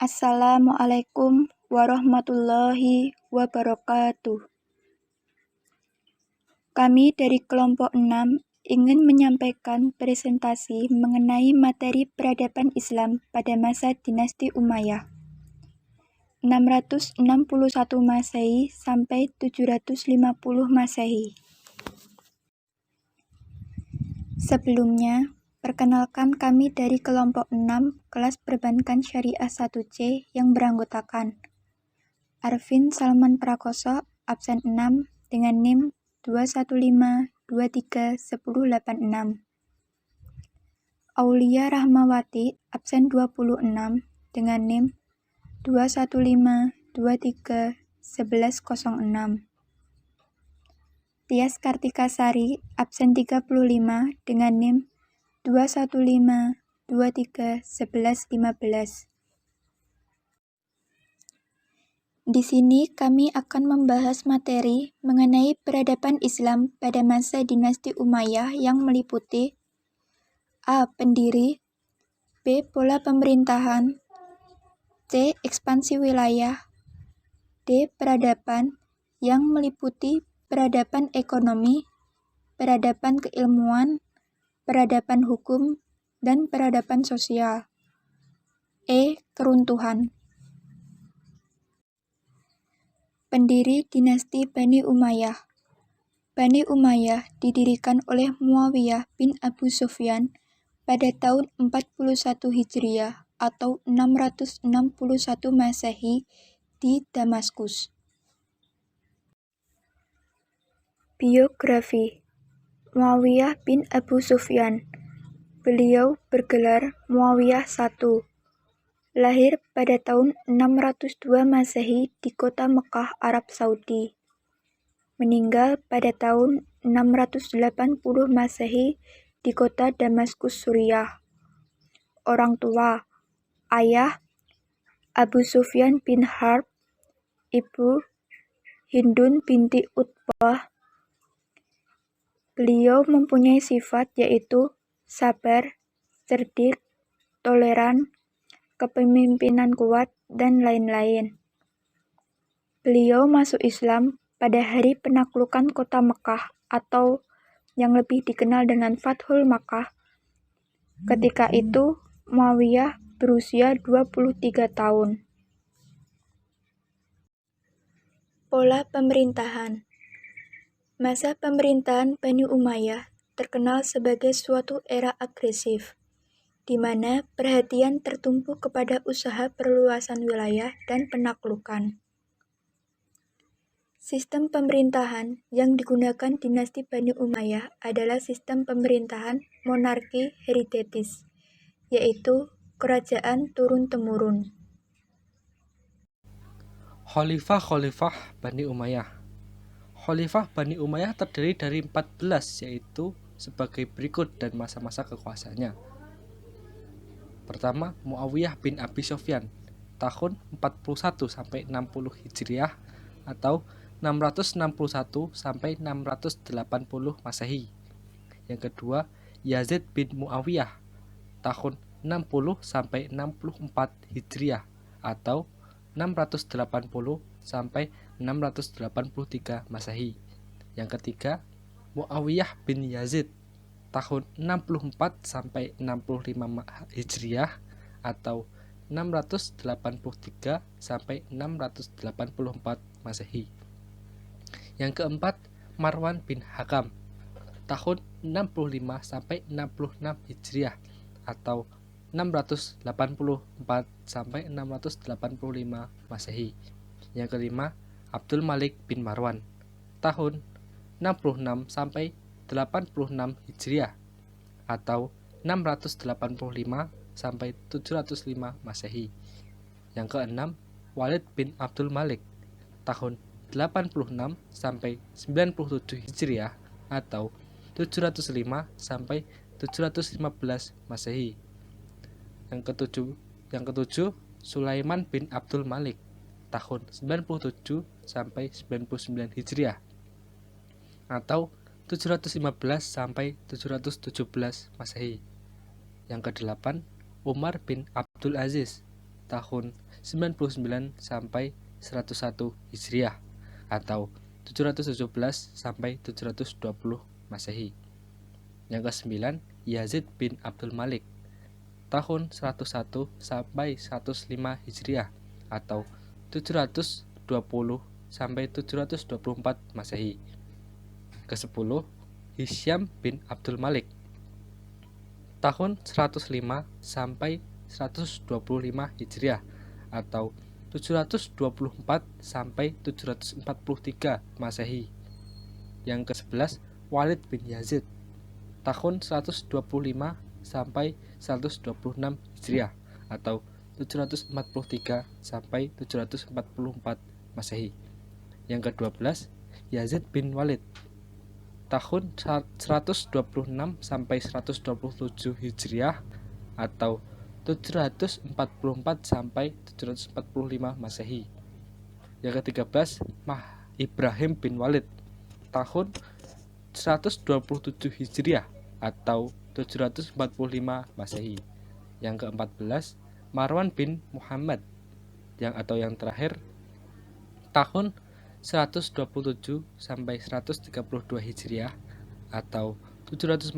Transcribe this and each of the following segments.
Assalamualaikum warahmatullahi wabarakatuh. Kami dari kelompok 6 ingin menyampaikan presentasi mengenai materi peradaban Islam pada masa dinasti Umayyah 661 Masehi sampai 750 Masehi. Sebelumnya, perkenalkan kami dari kelompok 6 kelas perbankan syariah 1C yang beranggotakan Arvin Salman Prakoso, absen 6 dengan NIM 215231086. Aulia Rahmawati, absen 26 dengan NIM 215231106. Tias Kartikasari, absen 35 dengan NIM 215231115. Di sini kami akan membahas materi mengenai peradaban Islam pada masa dinasti Umayyah yang meliputi A. Pendiri, B. Pola pemerintahan, C. Ekspansi wilayah, D. Peradaban yang meliputi peradaban ekonomi, peradaban keilmuan, peradaban hukum, dan peradaban sosial. E. Keruntuhan. Pendiri dinasti Bani Umayyah. Bani Umayyah didirikan oleh Muawiyah bin Abu Sufyan pada tahun 41 Hijriah atau 661 Masehi di Damaskus. Biografi Muawiyah bin Abu Sufyan. Beliau bergelar Muawiyah I. Lahir pada tahun 602 Masehi di kota Mekah, Arab Saudi. Meninggal pada tahun 680 Masehi di kota Damaskus, Suriah. Orang tua: ayah Abu Sufyan bin Harb, ibu Hindun binti Utbah. Beliau mempunyai sifat yaitu sabar, cerdik, toleran, kepemimpinan kuat, dan lain-lain. Beliau masuk Islam pada hari penaklukan kota Mekah atau yang lebih dikenal dengan Fathul Makkah. Ketika itu Muawiyah berusia 23 tahun. Pola pemerintahan. Masa pemerintahan Bani Umayyah terkenal sebagai suatu era agresif, di mana perhatian tertumpu kepada usaha perluasan wilayah dan penaklukan. Sistem pemerintahan yang digunakan dinasti Bani Umayyah adalah sistem pemerintahan monarki heritatis, yaitu kerajaan turun-temurun. Khalifah Bani Umayyah. Khalifah Bani Umayyah terdiri dari 14, yaitu sebagai berikut dan masa-masa kekuasaannya. Pertama, Muawiyah bin Abi Sufyan, tahun 41 sampai 60 Hijriah atau 661 sampai 680 Masehi. Yang kedua, Yazid bin Muawiyah, tahun 60 sampai 64 Hijriah atau 680 sampai 683 Masehi. Yang ketiga, Muawiyah bin Yazid, tahun 64 sampai 65 Hijriah atau 683 sampai 684 Masehi. Yang keempat, Marwan bin Hakam, tahun 65 sampai 66 Hijriah atau 684 sampai 685 Masehi. Yang kelima, Abdul Malik bin Marwan, tahun 66 sampai 86 Hijriah atau 685 sampai 705 Masehi. Yang keenam, Walid bin Abdul Malik, tahun 86 sampai 97 Hijriah atau 705 sampai 715 Masehi. Yang ketujuh, Sulaiman bin Abdul Malik, tahun 97 sampai 99 Hijriah atau 715 sampai 717 Masehi. Yang kedelapan, Umar bin Abdul Aziz, tahun 99 sampai 101 Hijriah atau 717 sampai 720 Masehi. Yang ke-9, Yazid bin Abdul Malik tahun 101 sampai 105 Hijriah atau 720 sampai 724 Masehi. Ke-10, Hisyam bin Abdul Malik tahun 105 sampai 125 Hijriah atau 724 sampai 743 Masehi. Yang ke-11, Walid bin Yazid tahun 125 sampai 126 Hijriah atau 743 sampai 744 Masehi. Yang ke-12, Yazid bin Walid tahun 126 sampai 127 Hijriah atau 744 sampai 745 Masehi. Yang ke-13, Ibrahim bin Walid tahun 127 Hijriah atau 745 Masehi. Yang ke-14, Marwan bin Muhammad yang terakhir tahun 127 sampai 132 Hijriah atau 745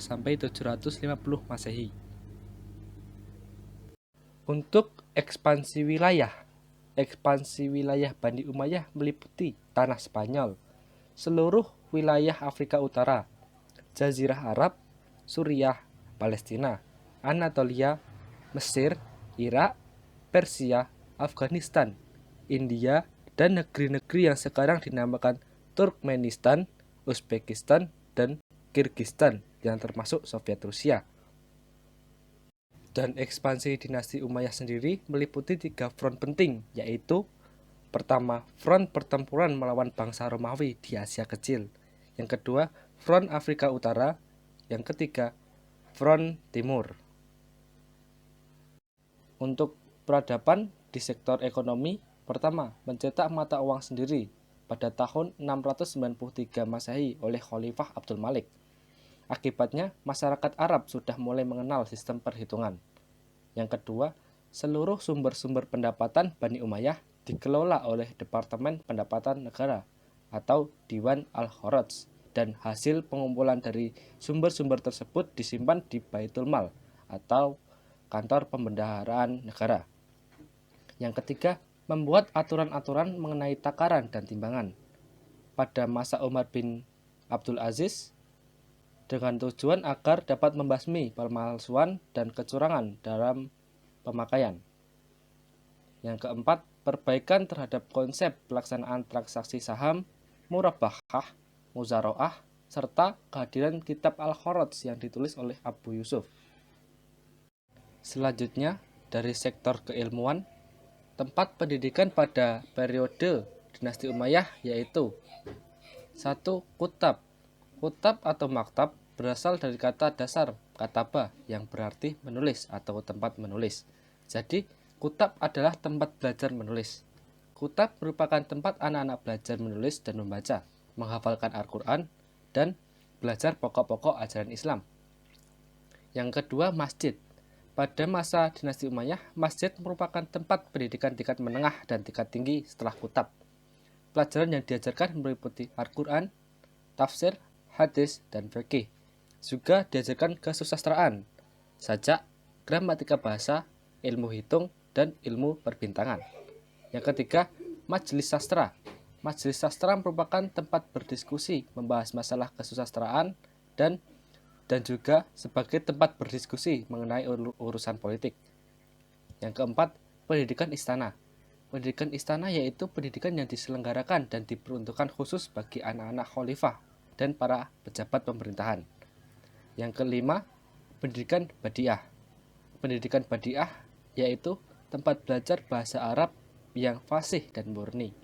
sampai 750 Masehi. Untuk ekspansi wilayah Bani Umayyah meliputi tanah Spanyol, seluruh wilayah Afrika Utara, Jazirah Arab, Suriah, Palestina, Anatolia, Mesir, Irak, Persia, Afghanistan, India, dan negeri-negeri yang sekarang dinamakan Turkmenistan, Uzbekistan, dan Kirgistan yang termasuk Soviet Rusia. Dan ekspansi dinasti Umayyah sendiri meliputi 3 front penting, yaitu pertama, front pertempuran melawan bangsa Romawi di Asia Kecil. Yang kedua, front Afrika Utara. Yang ketiga, front Timur. Untuk peradaban di sektor ekonomi, pertama, mencetak mata uang sendiri pada tahun 693 Masehi oleh Khalifah Abdul Malik. Akibatnya, masyarakat Arab sudah mulai mengenal sistem perhitungan. Yang kedua, seluruh sumber-sumber pendapatan Bani Umayyah dikelola oleh Departemen Pendapatan Negara atau Diwan Al-Kharaj, dan hasil pengumpulan dari sumber-sumber tersebut disimpan di Baitul Mal atau Kantor Pembendaharaan Negara. Yang ketiga, membuat aturan-aturan mengenai takaran dan timbangan pada masa Umar bin Abdul Aziz dengan tujuan agar dapat membasmi pemalsuan dan kecurangan dalam pemakaian. Yang keempat, perbaikan terhadap konsep pelaksanaan transaksi saham, murabahah, muzaroah, serta kehadiran kitab Al-Kharaj yang ditulis oleh Abu Yusuf. Selanjutnya, dari sektor keilmuan, tempat pendidikan pada periode dinasti Umayyah yaitu 1. Kutab. Kutab atau maktab berasal dari kata dasar kataba yang berarti menulis atau tempat menulis. Jadi, kutab adalah tempat belajar menulis. Kutab merupakan tempat anak-anak belajar menulis dan membaca, menghafalkan Al-Quran, dan belajar pokok-pokok ajaran Islam. Yang kedua, masjid. Pada masa dinasti Umayyah, masjid merupakan tempat pendidikan tingkat menengah dan tingkat tinggi setelah kutab. Pelajaran yang diajarkan meliputi Al-Quran, tafsir, hadis, dan fikih. Juga diajarkan kesusastraan, sajak, gramatika bahasa, ilmu hitung, dan ilmu perbintangan. Yang ketiga, majelis sastra. Majelis sastra merupakan tempat berdiskusi, membahas masalah kesusastraan, dan juga sebagai tempat berdiskusi mengenai urusan politik. Yang keempat, pendidikan istana. Pendidikan istana yaitu pendidikan yang diselenggarakan dan diperuntukkan khusus bagi anak-anak khalifah dan para pejabat pemerintahan. Yang kelima, pendidikan badiah. Pendidikan badiah yaitu tempat belajar bahasa Arab yang fasih dan murni.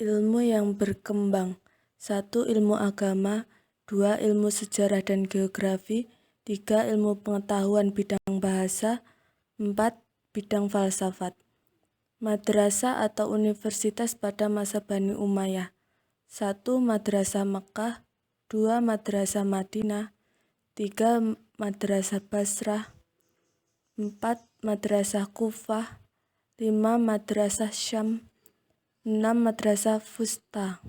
Ilmu yang berkembang. 1. Ilmu agama, 2. Ilmu sejarah dan geografi, 3. Ilmu pengetahuan bidang bahasa, 4. Bidang falsafat. Madrasah atau universitas pada masa Bani Umayyah. 1. Madrasah Mekah, 2. Madrasah Madinah, 3. Madrasah Basrah, 4. Madrasah Kufah. 5. Madrasah Syam. 6. Madrasah Fusta.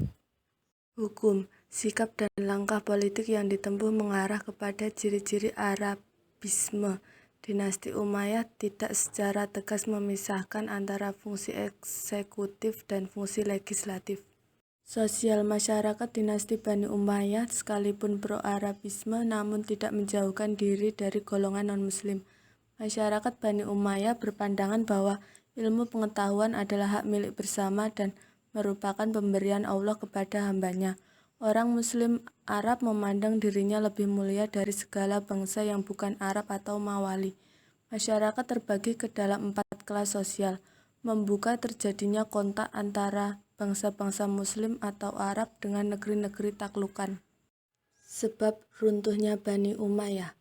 Hukum, sikap dan langkah politik yang ditempuh mengarah kepada ciri-ciri Arabisme. Dinasti Umayyah tidak secara tegas memisahkan antara fungsi eksekutif dan fungsi legislatif. Sosial masyarakat dinasti Bani Umayyah sekalipun pro-Arabisme namun tidak menjauhkan diri dari golongan non-muslim. Masyarakat Bani Umayyah berpandangan bahwa ilmu pengetahuan adalah hak milik bersama dan merupakan pemberian Allah kepada hambanya. Orang Muslim Arab memandang dirinya lebih mulia dari segala bangsa yang bukan Arab atau Mawali. Masyarakat terbagi ke dalam 4 kelas sosial, membuka terjadinya kontak antara bangsa-bangsa Muslim atau Arab dengan negeri-negeri taklukan. Sebab runtuhnya Bani Umayyah.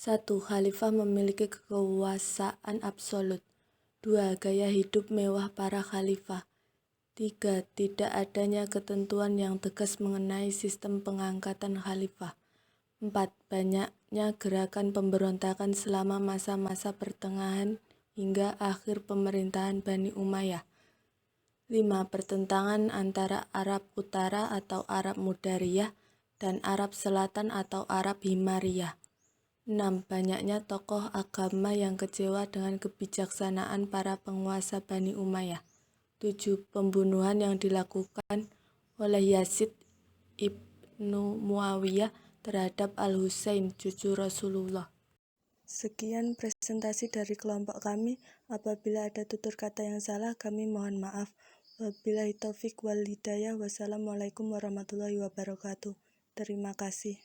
1. Khalifah memiliki kekuasaan absolut. 2. Gaya hidup mewah para khalifah. 3. Tidak adanya ketentuan yang tegas mengenai sistem pengangkatan khalifah. 4. Banyaknya gerakan pemberontakan selama masa-masa pertengahan hingga akhir pemerintahan Bani Umayyah. 5. Pertentangan antara Arab Utara atau Arab Mudariyah dan Arab Selatan atau Arab Himariyah. 6. Banyaknya tokoh agama yang kecewa dengan kebijaksanaan para penguasa Bani Umayyah. 7. Pembunuhan yang dilakukan oleh Yazid ibnu Muawiyah terhadap Al-Husain, cucu Rasulullah. Sekian presentasi dari kelompok kami. Apabila ada tutur kata yang salah, kami mohon maaf. Wabillahi taufik wal hidayah. Wassalamualaikum warahmatullahi wabarakatuh. Terima kasih.